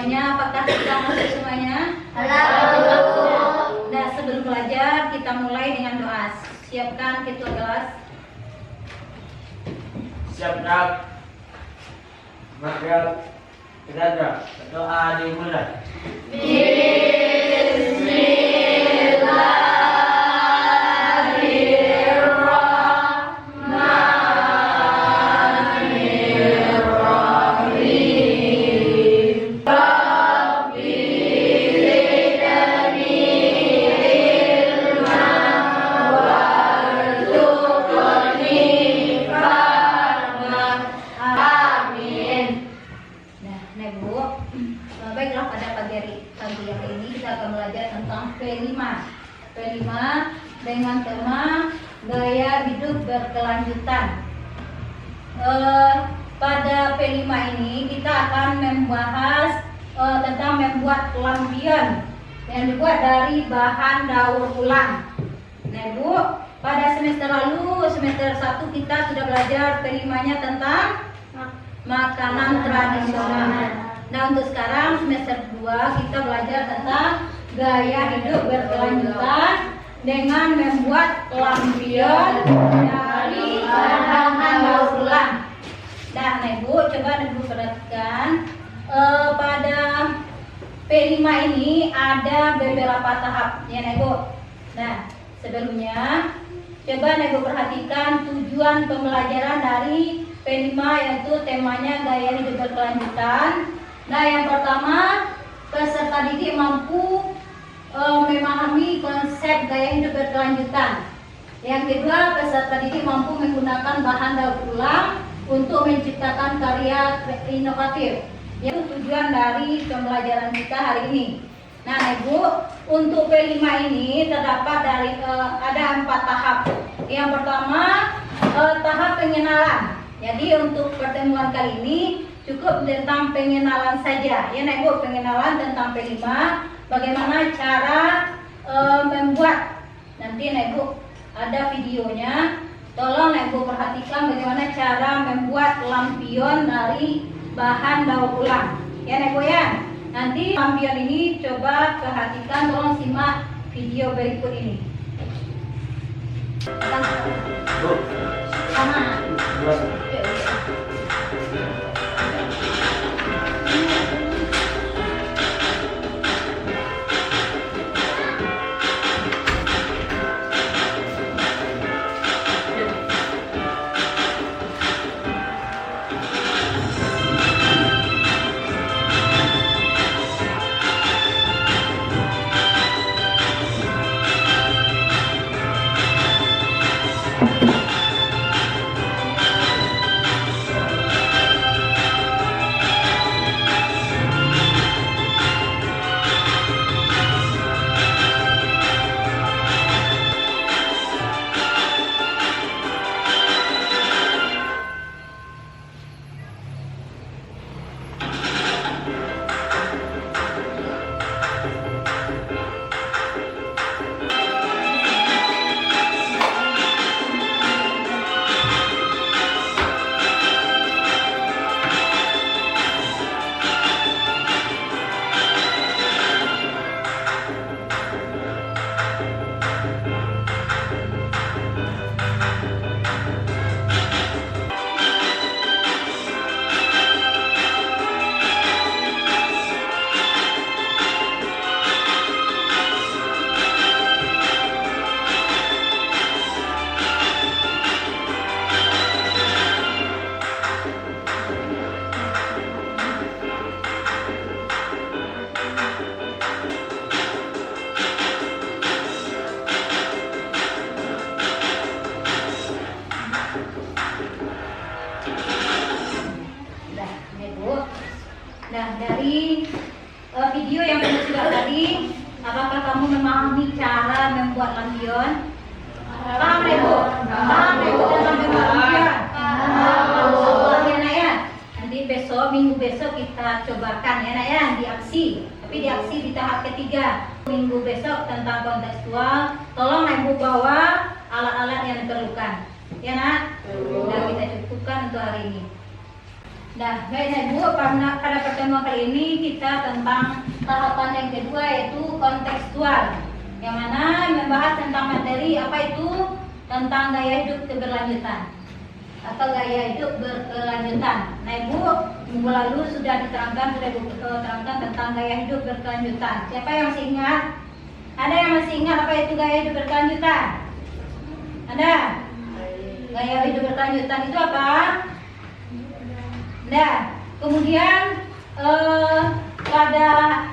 semuanya. Apakah sudah masuk semuanya? Halo. Nah, sebelum belajar kita mulai dengan doa. Siapkan ketua kelas. Siap, Nak. Maka kita berdoa dimulai. Baiklah, pada pagi hari ini kita akan belajar tentang P5 dengan tema gaya hidup berkelanjutan. Pada P5 ini kita akan membahas tentang membuat lampion yang dibuat dari bahan daur ulang. Nah Ibu, pada semester lalu, semester 1 kita sudah belajar P5-nya tentang makanan tradisional. Nah untuk sekarang semester 2 kita belajar tentang gaya hidup berkelanjutan dengan membuat lampion dari bahan daur ulang. Nah Ibu, coba Ibu perhatikan pada P5 ini ada beberapa tahap ya Ibu. Nah sebelumnya coba Ibu perhatikan tujuan pembelajaran dari P5 yaitu temanya gaya hidup berkelanjutan. Nah yang pertama, peserta didik mampu memahami konsep gaya hidup berkelanjutan. Yang kedua, peserta didik mampu menggunakan bahan daur ulang untuk menciptakan karya inovatif. Itu tujuan dari pembelajaran kita hari ini. Nah Ibu, untuk P5 ini terdapat ada 4 tahap. Yang pertama, tahap pengenalan. Jadi untuk pertemuan kali ini cukup tentang pengenalan saja ya Ibu, pengenalan tentang P5, bagaimana cara membuat. Nanti Ibu ada videonya, tolong Ibu perhatikan bagaimana cara membuat lampion dari bahan daur ulang ya Ibu ya. Nanti lampion ini coba perhatikan, tolong simak video berikut ini. Sama. Nah, dari video yang sudah tadi, apakah kamu memahami cara membuat lampion? Paham Ibu? Paham Ibu tentang membuat lampion? Paham ya Nak ya? Nanti minggu besok kita cobakan ya Nak ya, di aksi. Tapi di aksi di tahap ketiga. Minggu besok tentang kontekstual, tolong Ibu bawa alat-alat yang diperlukan. Ya Nak? Nah, kita cukupkan untuk hari ini. Nah, baik Ibu, pada pertemuan kali ini kita kita tentang tahapan yang kedua yaitu kontekstual, yang mana membahas tentang materi apa itu tentang gaya hidup keberlanjutan atau gaya hidup berkelanjutan. Nah Ibu, minggu lalu sudah diterangkan, sudah Ibu terangkan tentang gaya hidup berkelanjutan. Siapa yang masih ingat? Ada yang masih ingat apa itu gaya hidup berkelanjutan? Ada? Gaya hidup berkelanjutan itu apa? Nah, kemudian pada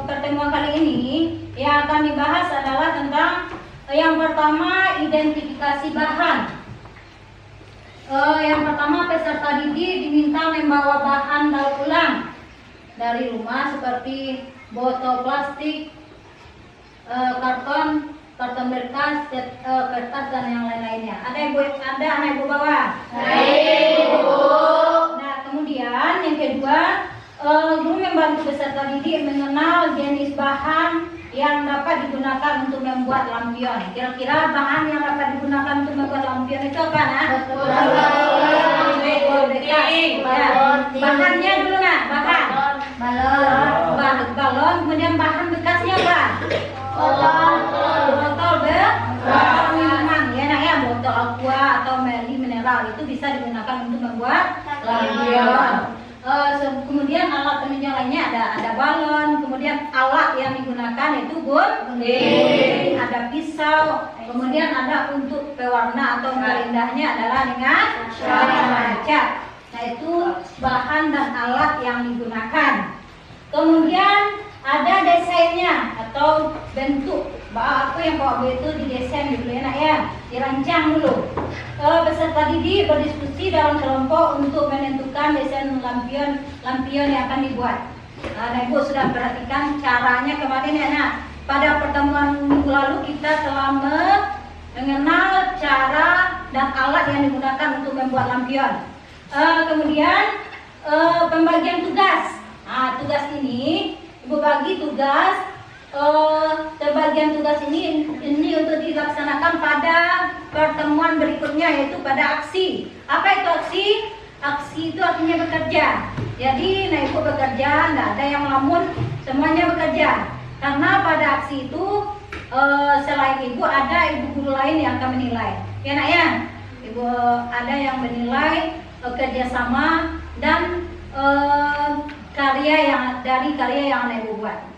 pertemuan kali ini yang akan dibahas adalah tentang yang pertama, identifikasi bahan. Yang pertama, peserta didik diminta membawa bahan daur ulang dari rumah seperti botol plastik, karton bekas, kertas dan yang lain-lainnya. Ada anak ibu bawa? Baik, Ibu. Nah, kemudian yang kedua, guru membantu peserta didik mengenal jenis bahan yang dapat digunakan untuk membuat lampion. Kira-kira bahan yang dapat digunakan untuk membuat lampion itu apa, Nak? Botol bekas. Ya. Bahannya dulu, Nak. Bahan. Balon. Kemudian bahan bekasnya apa? Botol minuman. Ya, Nak, ya. Botol aqua atau mineral itu bisa digunakan untuk membuat lampion. Kemudian alat penunjang lainnya ada balon, kemudian alat yang digunakan itu gunting, ada pisau, kemudian ada untuk pewarna atau perindahnya adalah dengan cat. Nah itu bahan dan alat yang digunakan. Kemudian ada desainnya atau bentuk. Aku yang bawa itu didesain dulu ya, Nak, ya, dirancang dulu. Peserta didik berdiskusi dalam kelompok untuk menentukan desain lampion yang akan dibuat. Nah, Ibu sudah perhatikan caranya kemarin ya, Nak. Pada pertemuan minggu lalu kita telah mengenal cara dan alat yang digunakan untuk membuat lampion. Kemudian pembagian tugas. Nah, tugas ini Ibu bagi tugas. Sebagian tugas ini untuk dilaksanakan pada pertemuan berikutnya, yaitu pada aksi. Apa itu aksi? Aksi itu artinya bekerja. Jadi, nah Ibu bekerja, tidak ada yang lamun, semuanya bekerja. Karena pada aksi itu selain Ibu ada ibu guru lain yang akan menilai. Ya, Nak, ya. Ibu ada yang menilai kerjasama dan karya yang Ibu buat.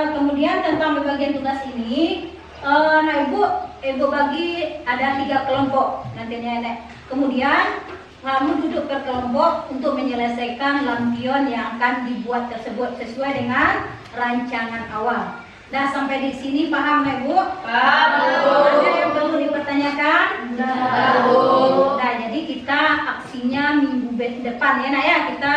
Kemudian tentang pembagian tugas ini, nah Ibu bagi ada 3 kelompok nantinya, Nek. Kemudian kamu duduk berkelompok untuk menyelesaikan lampion yang akan dibuat tersebut sesuai dengan rancangan awal. Nah, sampai di sini paham, Nek, Bu? Paham, Bu. Ada yang perlu dipertanyakan? Tahu. Nah, jadi kita aksinya minggu depan ya, Nak, ya. Kita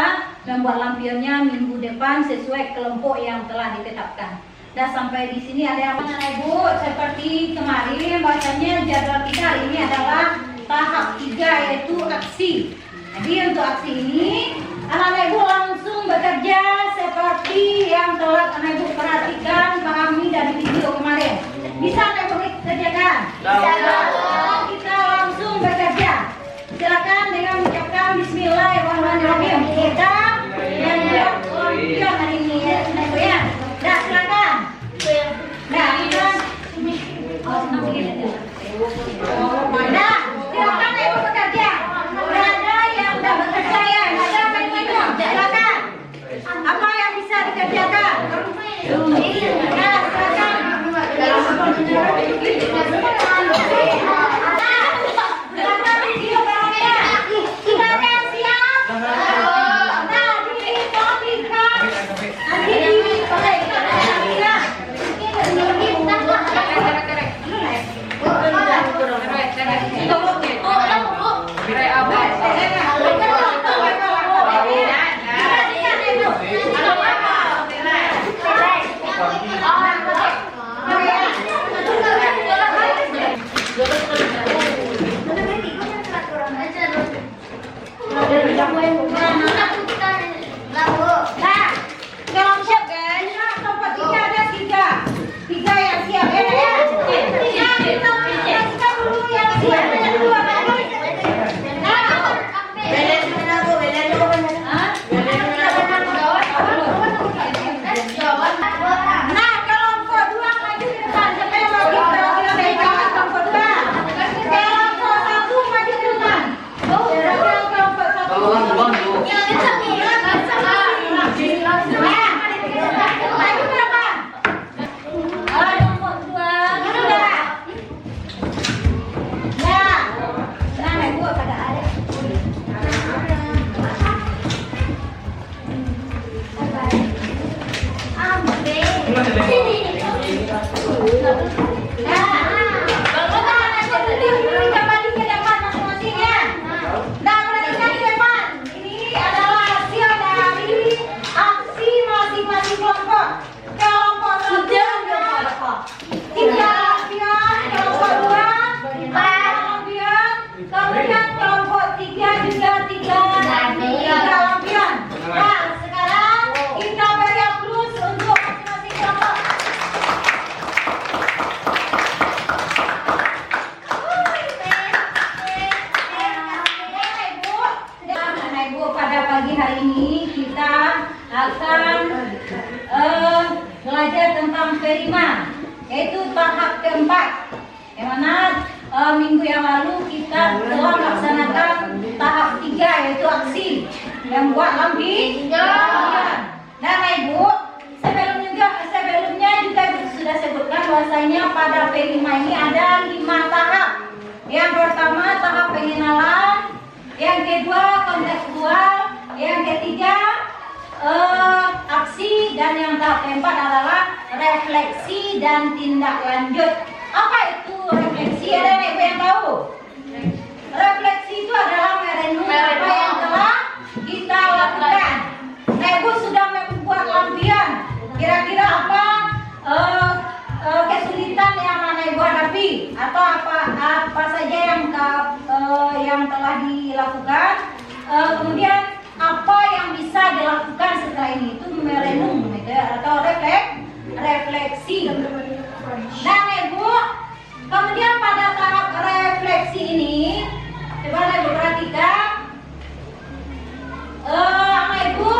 membuat lampionnya minggu depan sesuai kelompok yang telah ditetapkan. Nah, sampai di sini ada yang mana, Ibu? Seperti kemarin bahasanya jadwal kita hari ini adalah tahap 3 yaitu aksi. Jadi untuk aksi ini anak-anak Ibu langsung bekerja seperti yang telah anak Ibu perhatikan, pahami dari video kemarin. Bisa anak Ibu kerjakan? Bisa. Kita langsung bekerja. Silakan dengan mengucapkan Bismillahirrahmanirrahim. Kita membuat lampion hari ini ya, anak Ibu ya. Nah, silakan. Nah, kita nah, silakan Ibu bekerja. Ada yang tidak bekerja ya, ada main-main. Silakan. Apa yang bisa dikerjakan? Nah, silakan. Oh, belajar tentang perima, yaitu tahap keempat. Yang mana minggu yang lalu kita telah melaksanakan tahap 3, yaitu aksi membuat lampion. Nah, Ibu, sebelumnya juga sudah sebutkan bahwasanya pada perima ini ada 5 tahap. Yang pertama tahap pengenalan, yang kedua kontekstual, yang ketiga aksi, dan yang tahap keempat adalah refleksi dan tindak lanjut. Apa itu refleksi? Ada Ibu yang tahu? Refleksi itu adalah merenung apa yang telah kita lakukan. Nah, Ibu sudah membuat lampion. Kira-kira apa kesulitan yang mana Ibu hadapi, atau apa saja yang telah dilakukan? Kemudian apa yang bisa dilakukan setelah ini? Itu merenung atau refleksi. Nah, Ibu, kemudian pada tahap refleksi ini, coba Ibu perhatikan, Ibu,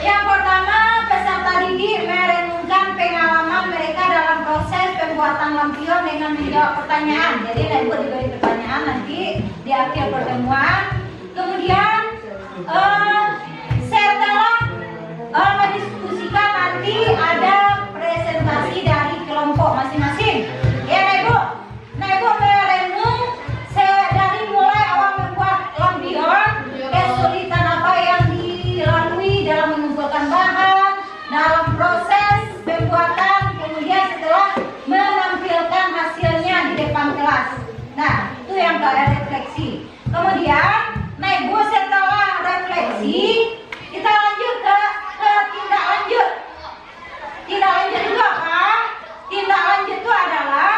yang pertama peserta didik merenungkan pengalaman mereka dalam proses pembuatan lampion dengan menjawab pertanyaan. Jadi Ibu diberi pertanyaan nanti di akhir pertemuan. Kemudian setelah mendiskusikan nanti ada presentasi dari kelompok masing-masing. Ya, Ibu. Nah, Ibu merenung dari mulai awal membuat lampion, kesulitan apa yang dilalui dalam mengumpulkan bahan, dalam proses pembuatan, kemudian setelah menampilkan hasilnya di depan kelas. Nah, itu yang refleksi. Kemudian, nah, Ibu, setelah refleksi, kita lanjut ke tindak lanjut. Tindak lanjut itu apa? Tindak lanjut itu adalah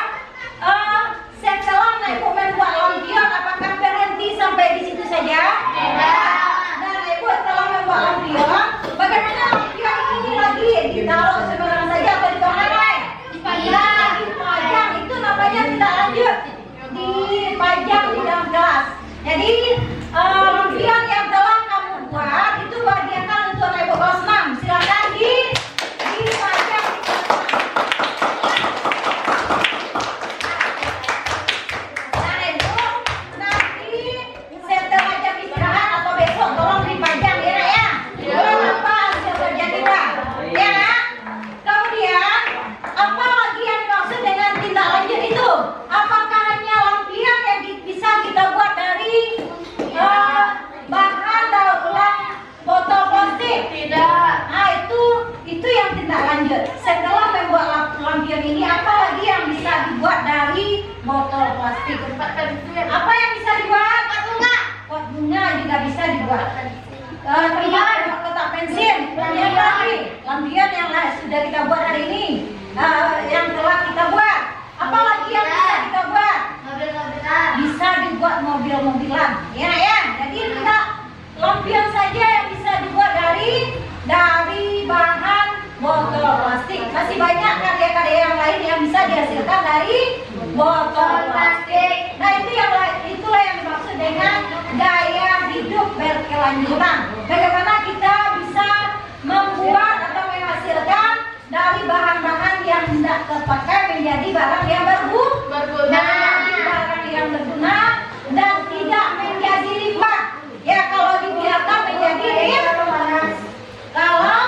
setelah Ibu membuat lampion, apakah berhenti sampai di situ saja? Tidak. Nah, Ibu setelah membuat lampion, bagaimana lampion ini lagi ditaruh sembarangan saja atau di mana lain? Dipajang. Itu namanya tindak lanjut. Dipajang di dalam kelas. Jadi lampion yang telah kamu buat itu bagikan untuk Ibu kelas 6. Silakan dipajang. Nah, Ibu, nanti setelah jam istirahat atau besok tolong dipajang ya. Apa hasil kerja kita? Ya, Nak? Kemudian apa lagi yang dimaksud dengan tindak lanjut itu? Apakah hanya lampion yang bisa kita buat dari bahan daur ulang botol plastik? Tidak. Nah, itu yang tindak lanjut. Setelah membuat lampion ini, apa lagi yang bisa dibuat dari botol plastik? Apa yang bisa dibuat? Pot bunga juga bisa dibuat. Kotak pensil, yang lagi lampion yang sudah kita buat hari ini, yang telah kita buat. Apa lagi yang bisa kita buat? Bisa dibuat mobil-mobilan, ya. Jadi tidak lampion saja yang bisa dibuat dari bahan botol plastik. Masih banyak karya-karya yang lain yang bisa dihasilkan dari botol plastik. Nah, itulah yang dimaksud dengan gaya hidup berkelanjutan. Bagaimana kita bisa membuat atau menghasilkan dari bahan-bahan yang tidak terpakai menjadi barang yang berguna, dan tidak menjadi limbah. Ya, kalau dibiarkan menjadi kalau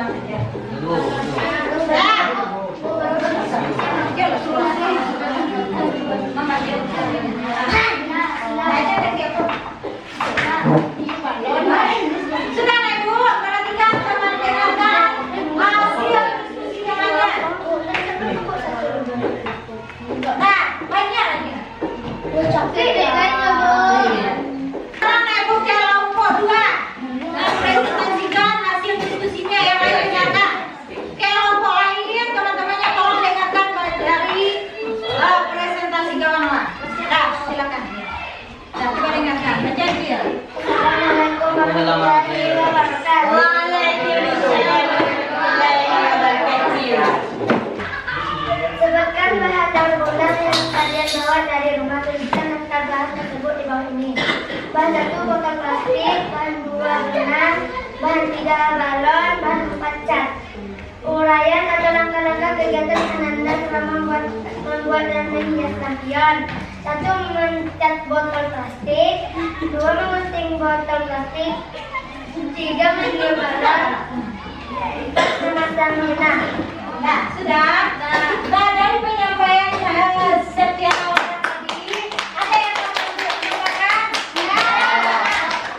pulang aja. Dulu. Oke lah, suruh Mama dia. Aja deh dia tuh. Sudah nih Bu, perhatikan teman dengarkan hasil diskusi yang ada. Nah, banyak lagi. Sekarang nih Bu kelompok 2 presentasikan hasil diskusinya yang lain dengarkan. Kelompok lain teman-temannya tolong dengarkan dari presentasi kawan-kawan. Nah, silakan. Nah, coba dengarkan. Baca dia. Assalamualaikum warahmatullahi wabarakatuh. Sebutkan bahan daur ulang yang kalian bawa dari rumah tulisan daftar bahan tersebut di bawah ini. Bahan 1 botol plastik, bahan 2 benang, bahan 3 balon, bahan 4 cat. Uraian atau langkah-langkah kegiatan Ananda selama membuat dan menghias lampion. 1. Mencat botol plastik, 2. Mengunting botol plastik, 3. Menjual balon, 4. Memasang henna. Nah, sudah. Nah, dari penyampaian setiap orang tadi, ada yang mau menambahkan? Ya.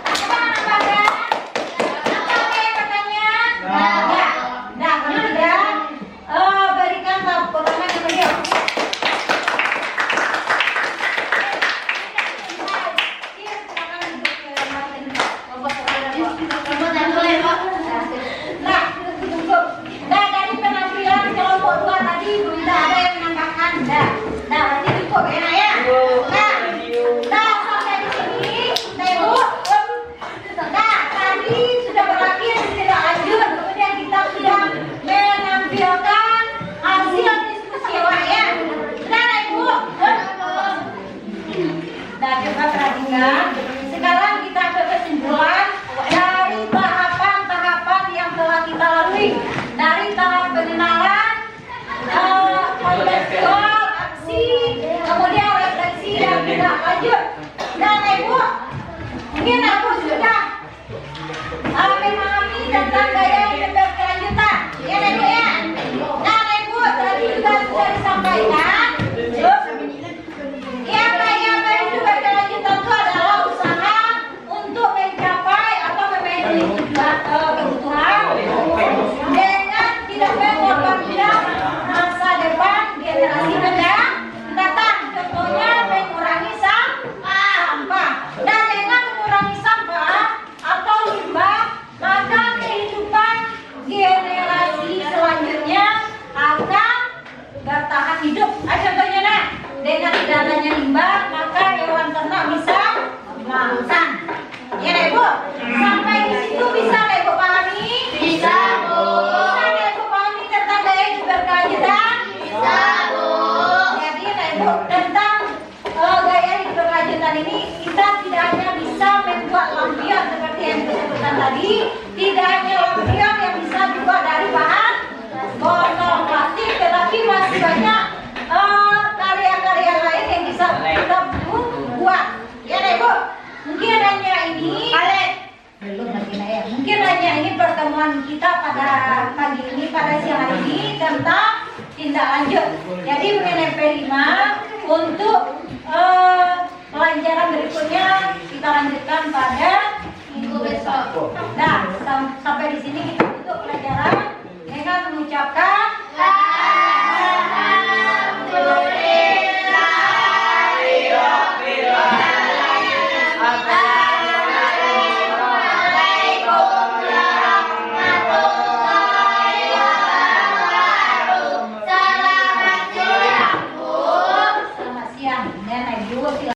Apa menambahkan? Apa yang bertanya? Ya. Nah, kalau tidak, berikan tepuk tangan yang meriah. Nah, cukup. Nah, dari penampilan kelompok 2 tadi belum ada yang menambahkan. Nah, berarti cukup ya, Nak, ya. Nah, sampai di sini, Ibu. Nah, tadi sudah berakhir tidak lanjut. Kemudian kita sudah menampilkan hasil diskusi ya. Sudah, Ibu. Nah, coba perhatikan. Sekarang kita ke kesimpulan dari tahapan-tahapan yang telah kita lalui. Dari tahap pengenalan, konseptual, aksi, kemudian refleksi dan tindak lanjut. Dan Ibu, mungkin aku sudah memahami tentang gaya hidup berkelanjutan. Ya, Ibu ya. Dan Ibu tadi juga sudah disampaikan. Yang gaya hidup berkelanjutan itu adalah usaha untuk mencapai atau memenuhi kebutuhan dengan tidak mengorbankan masa depan generasi mendatang. Contohnya mengurangi sampah. Dan dengan mengurangi sampah atau limbah, maka kehidupan generasi selanjutnya akan bertahan hidup. Contohnya, Nak, dengan tidak adanya limbah, maka hewan ternak bisa makan. Ya, Ibu. Sampai di situ bisa Ibu pahami? Bisa, Bu. Bisa Ibu pahami tentang gaya hidup berkelanjutan? Bisa, Bu. Jadi, Ibu, tentang gaya hidup berkelanjutan ini, kita tidak hanya bisa membuat lampion seperti yang disebutkan tadi, tidak hanya lampion yang bisa dibuat dari bahan botol plastik, tetapi masih banyak karya-karya lain yang bisa kita buat. Ya, Ibu. Mungkin hanya ini. Belum lagi, Nak, ya. Mungkin hanya ini pertemuan kita pada pagi ini, pada siang hari ini tentang tindak lanjut. Jadi mengenai P5 untuk pelajaran berikutnya kita lanjutkan pada minggu besok. Nah, sampai di sini kita tutup pelajaran dengan mengucapkan